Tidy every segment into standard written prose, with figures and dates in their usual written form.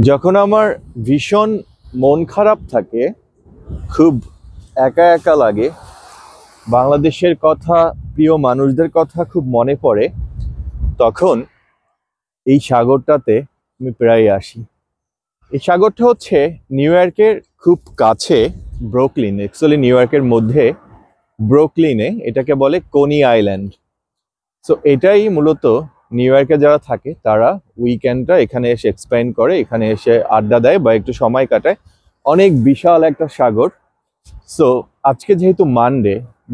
যখন আমার ভীষণ মন খারাপ থাকে, খুব একা একা লাগে, বাংলাদেশের কথা, প্রিয় মানুষদের কথা খুব মনে পড়ে, তখন এই সাগরটাতে আমি প্রায় আসি। এই সাগরটা হচ্ছে নিউ ইয়র্কের খুব কাছে, ব্রুকলিন, অ্যাকচুয়ালি নিউ ইয়র্কের মধ্যে ব্রুকলিনে এটাকে বলে কোনি আইল্যান্ড। সো এটাই মূলত নিউ ইয়র্কে যারা থাকে তারা উইকেন্ডটা এখানে এসে এক্সপেন্ড করে, এখানে এসে আড্ডা দেয় বা একটু সময় কাটায়। অনেক বিশাল একটা সাগর। সো আজকে যেহেতু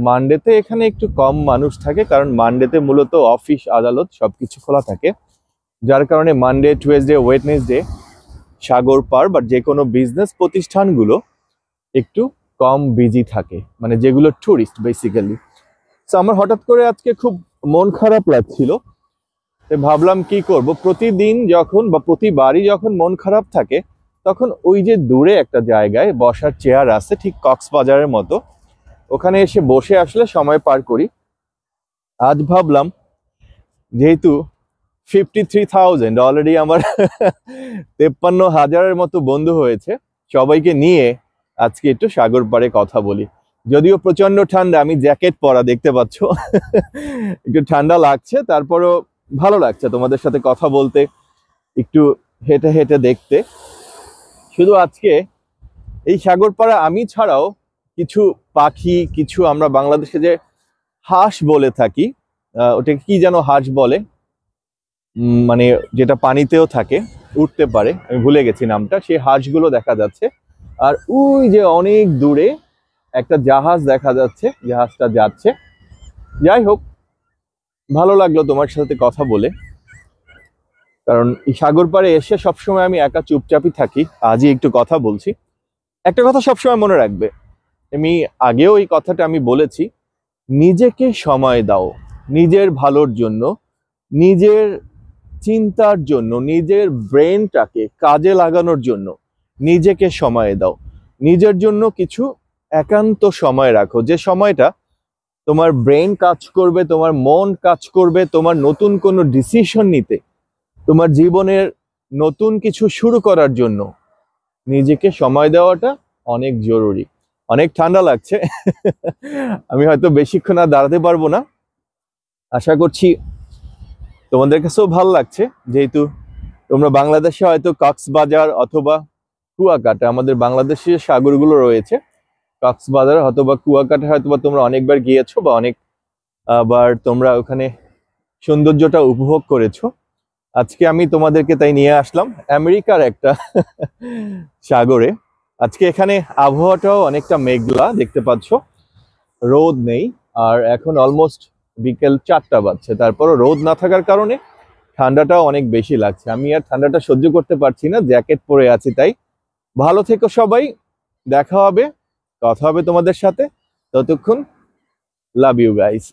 মানডেতে এখানে একটু কম মানুষ থাকে, কারণ মানডেতে মূলত অফিস আদালত সবকিছু খোলা থাকে, যার কারণে মানডে, টুয়েসডে, ওয়েডনেসডে সাগর পার বা যে কোনো বিজনেস প্রতিষ্ঠানগুলো একটু কম বিজি থাকে, মানে যেগুলো ট্যুরিস্ট বেসিক্যালি। তো আমার হঠাৎ করে আজকে খুব মন খারাপ লাগছিল, ভাবলাম কি করব। প্রতিদিন যখন বা প্রতিবারই যখন মন খারাপ থাকে, তখন ওই যে দূরে একটা জায়গায় বসার চেয়ার আছে, ঠিক কক্সবাজারের মতো, ওখানে এসে বসে আসলে সময় পার করি। আজ ভাবলাম, যেহেতু 53,000 অলরেডি আমার 53,000-এর মতো বন্ধু হয়েছে, সবাইকে নিয়ে আজকে একটু সাগর পাড়ে কথা বলি। যদিও প্রচন্ড ঠান্ডা, আমি জ্যাকেট পরা, দেখতে পাচ্ছ। একটু ঠান্ডা লাগছে, তারপরও ভালো লাগছে তোমাদের সাথে কথা বলতে, একটু হেঁটে হেঁটে দেখতে। শুধু আজকে এই সাগর পাড়া আমি ছাড়াও কিছু পাখি, কিছু আমরা বাংলাদেশে যে হাঁস বলে থাকি, ওটাকে কি যেন হাঁস বলে, মানে যেটা পানিতেও থাকে, উঠতে পারে, আমি ভুলে গেছি নামটা, সেই হাঁসগুলো দেখা যাচ্ছে। আর ওই যে অনেক দূরে একটা জাহাজ দেখা যাচ্ছে, জাহাজটা যাচ্ছে। যাই হোক, ভালো লাগলো তোমার সাথে কথা বলে, কারণ এই সাগর পাড়ে এসে সবসময় আমি একা চুপচাপই থাকি, আজই একটু কথা বলছি। একটা কথা সবসময় মনে রাখবে, আমি আগেও এই কথাটা আমি বলেছি, নিজেকে সময় দাও, নিজের ভালোর জন্য, নিজের চিন্তার জন্য, নিজের ব্রেনটাকে কাজে লাগানোর জন্য নিজেকে সময় দাও। নিজের জন্য কিছু একান্ত সময় রাখো, যে সময়টা তোমার ব্রেন কাজ করবে, তোমার মন কাজ করবে, তোমার নতুন কোনো ডিসিশন নিতে, তোমার জীবনের নতুন কিছু শুরু করার জন্য নিজেকে সময় দেওয়াটা অনেক জরুরি। অনেক ঠান্ডা লাগছে, আমি হয়তো বেশিক্ষণ আর দাঁড়াতে পারবো না। আশা করছি তোমাদের কাছেও ভালো লাগছে, যেহেতু তোমরা বাংলাদেশে হয়তো কক্সবাজার অথবা কুয়াকাটা, আমাদের বাংলাদেশে সাগরগুলো রয়েছে, কক্সবাজার অথবা কুয়াকাটা হয়তোবা তোমরা অনেকবার গিয়েছো বা অনেক আবার তোমরা ওখানে সৌন্দর্যটা উপভোগ করেছো। আজকে আমি তোমাদেরকে তাই নিয়ে আসলাম আমেরিকার একটা সাগরে। আজকে এখানে আবহাওয়াটাও অনেকটা মেঘলা, দেখতে পাচ্ছ, রোদ নেই। আর এখন অলমোস্ট বিকেল 4টা বাজছে, তারপরও রোদ না থাকার কারণে ঠান্ডাটাও অনেক বেশি লাগছে। আমি আর ঠান্ডাটা সহ্য করতে পারছি না, জ্যাকেট পরে আছি। তাই ভালো থেকো সবাই, দেখা হবে, কথা হবে তোমাদের সাথে। ততক্ষণ লাভ ইউ গাইস।